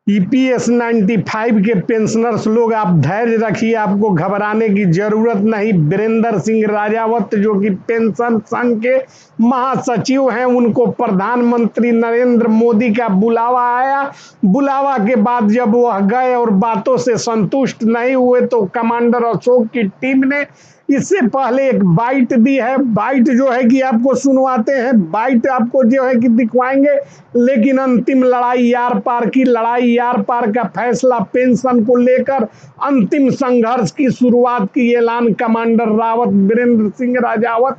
EPS 95 के pensioners लोग, आप धैर्य रखिए, आपको घबराने की जरूरत नहीं। वीरेंद्र सिंह राजावत जो कि पेंशन संघ के महासचिव हैं, उनको प्रधानमंत्री नरेंद्र मोदी का बुलावा आया। बुलावा के बाद जब वह गए और बातों से संतुष्ट नहीं हुए तो कमांडर अशोक की टीम ने इससे पहले एक बाइट दी है। बाइट जो है कि आपको सुनवाते हैं, बाइट आपको जो है कि दिखवाएंगे। लेकिन अंतिम लड़ाई यार पार की लड़ाई, यार पार का फैसला पेंशन को लेकर अंतिम संघर्ष की शुरुआत की ऐलान कमांडर रावत वीरेंद्र सिंह राजावत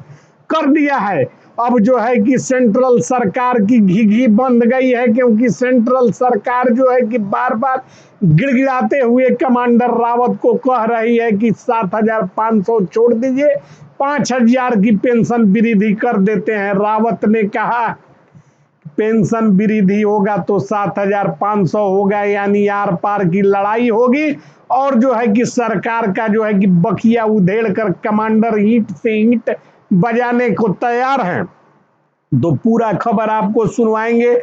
कर दिया है। अब जो है कि सेंट्रल सरकार की घी बंद गई है, क्योंकि सेंट्रल सरकार जो है कि बार बार गिड़गिड़ाते हुए कमांडर रावत को कह रही है कि 7,500 छोड़ दीजिए, 5,000 की पेंशन वृद्धि कर देते हैं। रावत ने कहा पेंशन वृद्धि होगा तो 7,500 होगा, यानी आर पार की लड़ाई होगी। और जो है कि सरकार का जो है कि बखिया उधेड़ कर कमांडर ईंट से ईंट बजाने को तैयार हैं। तो पूरा खबर आपको सुनवाएंगे,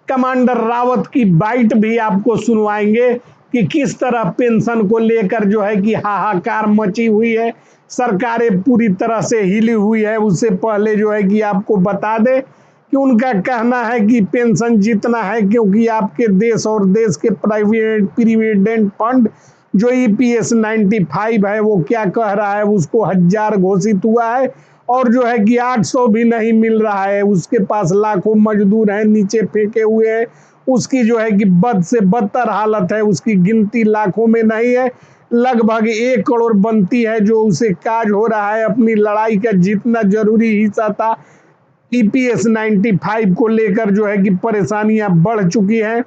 कमांडर रावत की बाइट भी आपको सुनवाएंगे कि किस तरह पेंशन को लेकर जो है कि हाहाकार मची हुई है, सरकारें पूरी तरह से हिली हुई है। उससे पहले जो है कि आपको बता दें कि उनका कहना है कि पेंशन जितना है, क्योंकि आपके देश और देश के प्राइवेट प्रीविडेंट फंड जो ईपीएस 95 है वो क्या कह रहा है, उसको 1,000 घोषित हुआ है और जो है कि 800 भी नहीं मिल रहा है। उसके पास लाखों मजदूर हैं नीचे फेंके हुए हैं, उसकी जो है कि बद से बदतर हालत है, उसकी गिनती लाखों में नहीं है, लगभग 1 करोड़ बनती है जो उसे काज हो रहा है। अपनी लड़ाई का जितना जरूरी हिस्सा था ईपीएस 95 को लेकर जो है कि परेशानियां बढ़ चुकी हैं।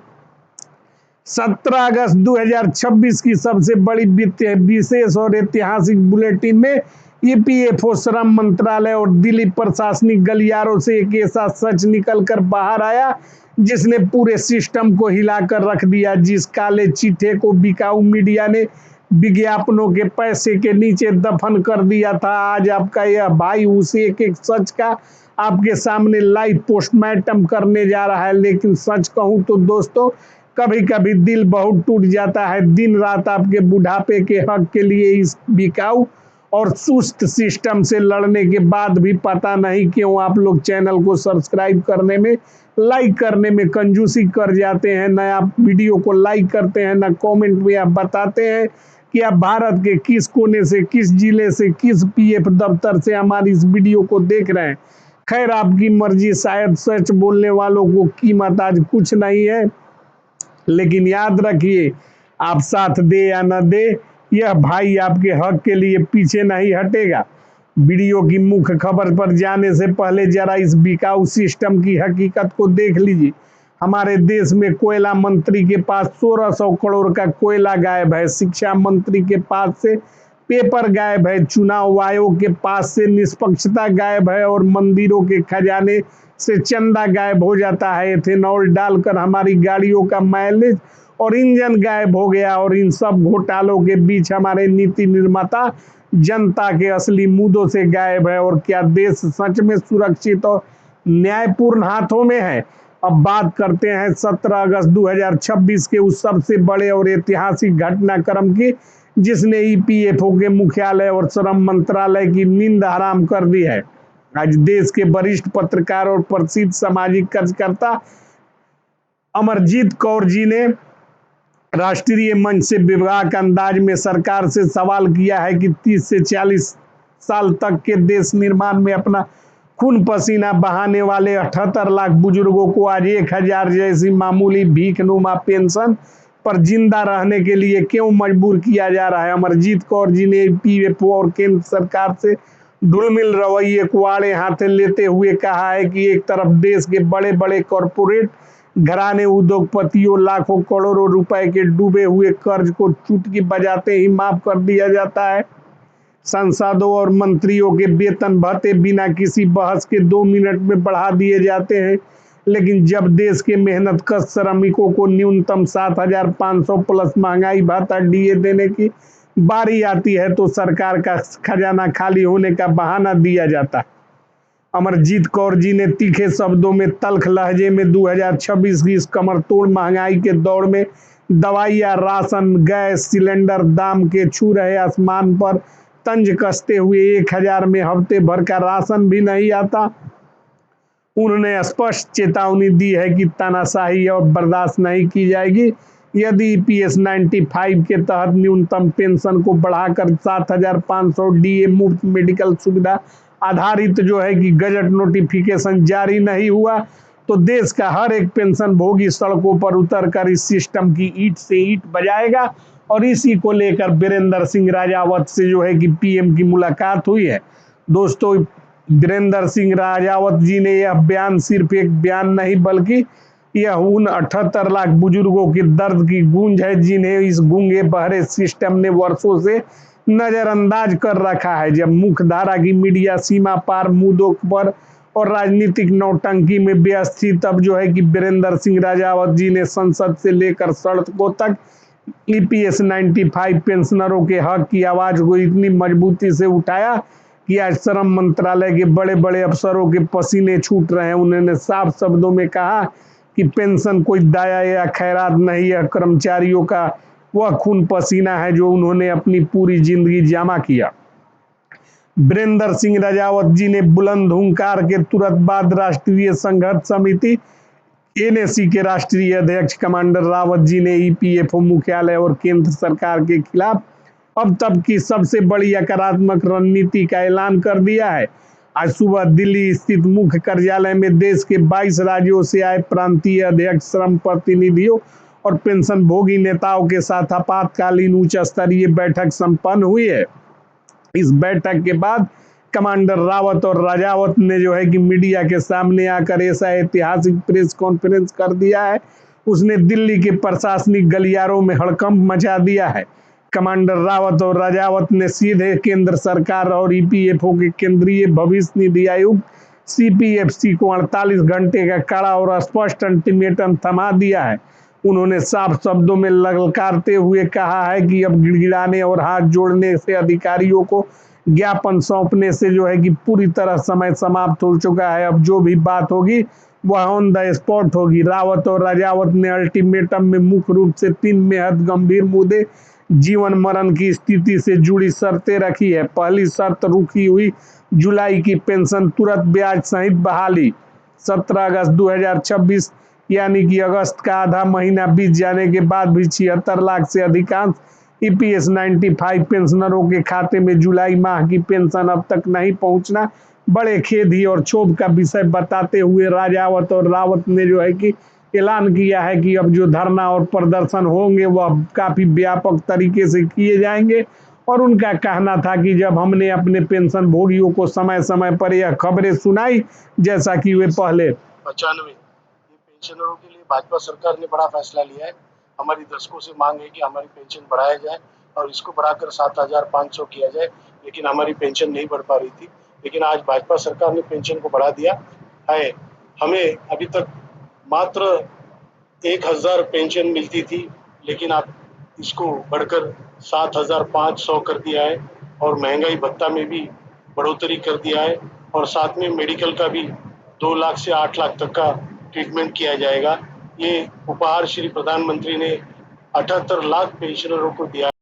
17 अगस्त 2026 की सबसे बड़ी विशेष और ऐतिहासिक बुलेटिन में ईपीएफओ, श्रम मंत्रालय और दिल्ली प्रशासनिक गलियारों से एक ऐसा सच निकल कर बाहर आया जिसने पूरे सिस्टम को हिलाकर रख दिया। जिस काले चीथे को बिकाऊ मीडिया ने विज्ञापनों के पैसे के नीचे दफन कर दिया था, आज आपका यह भाई उसे एक एक सच का आपके सामने लाइव पोस्टमार्टम करने जा रहा है। लेकिन सच कहूं तो दोस्तों, कभी कभी दिल बहुत टूट जाता है। दिन रात आपके बुढ़ापे के हक के लिए इस बिकाऊ और सुस्त सिस्टम से लड़ने के बाद भी पता नहीं क्यों आप लोग चैनल को सब्सक्राइब करने में, लाइक करने में कंजूसी कर जाते हैं। न आप वीडियो को लाइक करते हैं, न कमेंट में आप बताते हैं कि आप भारत के किस कोने से, किस जिले से, किस पीएफ दफ्तर से हमारी इस वीडियो को देख रहे हैं। खैर, आपकी मर्जी, शायद सच बोलने वालों को कीमत आज कुछ नहीं है। लेकिन याद रखिए, आप साथ दे या न दे, यह भाई आपके हक के लिए पीछे नहीं हटेगा। वीडियो की मुख्य खबर पर जाने से पहले जरा इस बिकाऊ सिस्टम की हकीकत को देख लीजिए। हमारे देश में कोयला मंत्री के पास 1,600 करोड़ का कोयला गायब है, शिक्षा मंत्री के पास से पेपर गायब है, चुनाव आयोग के पास से निष्पक्षता गायब है और मंदिरों के खजाने से चंदा गायब हो जाता है। एथेनॉल डालकर हमारी गाड़ियों का माइलेज और इंजन गायब हो गया। और इन सब घोटालों के बीच हमारे नीति निर्माता जनता के असली मुद्दों से गायब है। और क्या देश सच में सुरक्षित और न्यायपूर्ण हाथों में है? अब बात करते हैं 17 अगस्त 2026 के उस सबसे बड़े और ऐतिहासिक घटनाक्रम की जिसने ईपीएफओ के मुख्यालय और श्रम मंत्रालय की नींद हराम कर दी है। आज देश के वरिष्ठ पत्रकार और प्रसिद्ध सामाजिक कार्यकर्ता अमरजीत कौर जी ने राष्ट्रीय मंच से विभाग अंदाज में सरकार से सवाल किया है कि 30 से 40 साल तक के देश निर्माण में अपना खून पसीना बहाने वाले 78 लाख बुजुर्गों को आज 1,000 जैसी मामूली भीखनुमा पेंशन पर जिंदा रहने के लिए क्यों मजबूर किया जा रहा है। अमरजीत कौर जी ने पीएफओ और केंद्र सरकार से ढुलमिल रवैये को आड़े हाथे लेते हुए कहा है कि एक तरफ देश के बड़े बड़े कॉरपोरेट घराने, उद्योगपतियों लाखों करोड़ों रुपए के डूबे हुए कर्ज को चुटकी बजाते ही माफ कर दिया जाता है। सांसदों और मंत्रियों के वेतन भत्ते बिना किसी बहस के 2 मिनट में बढ़ा दिए जाते हैं। लेकिन जब देश के मेहनत कश श्रमिकों को न्यूनतम 7,500 प्लस महंगाई भत्ता डीए देने की बारी आती है तो सरकार का खजाना खाली होने का बहाना दिया जाता है। अमरजीत कौर जी ने तीखे शब्दों में तल्ख लहजे में 2026 की इस कमर तोड़ महंगाई के दौर में दवाइयाँ, राशन, गैस सिलेंडर दाम के छू रहे आसमान पर, तंज कसते हुए 1000 में हफ्ते भर का राशन भी नहीं आता। उन्होंने स्पष्ट चेतावनी दी है कि तानाशाही और बर्दाश्त नहीं की जाएगी। यदि ईपीएस 95 के तहत न्यूनतम पेंशन को बढ़ाकर 7500 डीए मुफ्त मेडिकल सुविधा आधारित जो है कि गजट नोटिफिकेशन जारी नहीं हुआ तो देश का हर एक पेंशन भोगी सड़कों पर उतरकर इस सिस्टम की ईंट से ईंट बजाएगा। और इसी को लेकर बीरेंद्र सिंह राजावत से जो है कि पीएम की मुलाकात हुई है। दोस्तों, बीरेंद्र सिंह राजावत जी ने यह बयान सिर्फ एक बयान नहीं बल्कि यह उन 78 लाख बुजुर्गों के दर्द की गूंज है जिन्हें इस गूंगे बहरे सिस्टम ने वर्षों से नजरअंदाज कर रखा है। जब मुख्यधारा की मीडिया सीमा पार मुद्दों पर और राजनीतिक नौटंकी में व्यस्त थी, तब जो है कि बीरेंद्र सिंह राजावत जी ने संसद से लेकर सड़कों तक ईपीएस 95 पेंशनरों के हक की आवाज को इतनी मजबूती से उठाया कि आज श्रम मंत्रालय के बड़े बड़े अफसरों के पसीने छूट रहे हैं। उन्होंने साफ शब्दों में कहा कि पेंशन कोई दाया या खैरात नहीं, यह कर्मचारियों का वह खून पसीना है जो उन्होंने अपनी पूरी जिंदगी जमा किया। बीरेंद्र सिंह राजावत जी ने बुलंद हुंकार के तुरंत बाद राष्ट्रीय संघर्ष समिति एनएसी के राष्ट्रीय अध्यक्ष कमांडर रावत जी ने ईपीएफओ मुख्यालय और केंद्र सरकार के खिलाफ अब तक की सबसे बड़ी सकारात्मक रणनीति का ऐलान कर दिया है। आज सुबह दिल्ली स्थित मुख्य कार्यालय में देश के 22 राज्यों से आए प्रांतीय अध्यक्ष, श्रम प्रतिनिधियों और पेंशन भोगी नेताओं के साथ आपातकालीन उच्च स्तरीय बैठक संपन्न हुई है। इस बैठक के बाद कमांडर रावत और राजावत ने जो है कि मीडिया के सामने आकर ऐसा ऐतिहासिक प्रेस कॉन्फ्रेंस कर दिया है, उसने दिल्ली के प्रशासनिक गलियारों में हड़कंप मचा दिया है। कमांडर रावत और राजावत ने सीधे केंद्र सरकार और ईपीएफओ के केंद्रीय भविष्य निधि आयोग सीपीएफसी को 48 घंटे का कड़ा और स्पष्ट अल्टीमेटम थमा दिया है। उन्होंने साफ शब्दों में ललकारते हुए कहा है कि अब गिड़गिड़ाने और हाथ जोड़ने से, अधिकारियों को ज्ञापन सौंपने से जो है कि पूरी तरह समय समाप्त हो चुका है। अब जो भी बात होगी वह ऑन द स्पॉट होगी। रावत और राजावत ने अल्टीमेटम में मुख्य रूप से 3 बेहद गंभीर मुद्दे, जीवन मरण की स्थिति से जुड़ी शर्तें रखी है। पहली शर्त, रुकी हुई जुलाई की पेंशन तुरंत ब्याज सहित बहाली। 17 अगस्त 2026 यानी कि अगस्त का आधा महीना बीत जाने के बाद भी 76 लाख से अधिकांश ईपीएस 95 पेंशनरों के खाते में जुलाई माह की पेंशन अब तक नहीं पहुंचना बड़े खेद ही और क्षोभ का विषय बताते हुए राजावत और रावत ने जो है कि ऐलान किया है कि अब जो धरना और प्रदर्शन होंगे वह काफी व्यापक तरीके से किए जाएंगे। और उनका कहना था कि जब हमने अपने पेंशन भोगियों को समय समय पर यह खबरें सुनाई जैसा कि वे पहले 95 ये पेंशनरों के लिए भाजपा सरकार ने बड़ा फैसला लिया है। हमारी दशकों से मांग है कि हमारी पेंशन बढ़ाया जाए और इसको बढ़ाकर 7500 किया जाए, लेकिन हमारी पेंशन नहीं बढ़ पा रही थी। लेकिन आज भाजपा सरकार ने पेंशन को बढ़ा दिया है। हमें अभी तक मात्र 1000 पेंशन मिलती थी, लेकिन अब इसको बढ़कर 7500 कर दिया है और महंगाई भत्ता में भी बढ़ोतरी कर दिया है और साथ में मेडिकल का भी 2 लाख से 8 लाख तक का ट्रीटमेंट किया जाएगा। ये उपहार श्री प्रधानमंत्री ने 78 लाख पेंशनरों को दिया।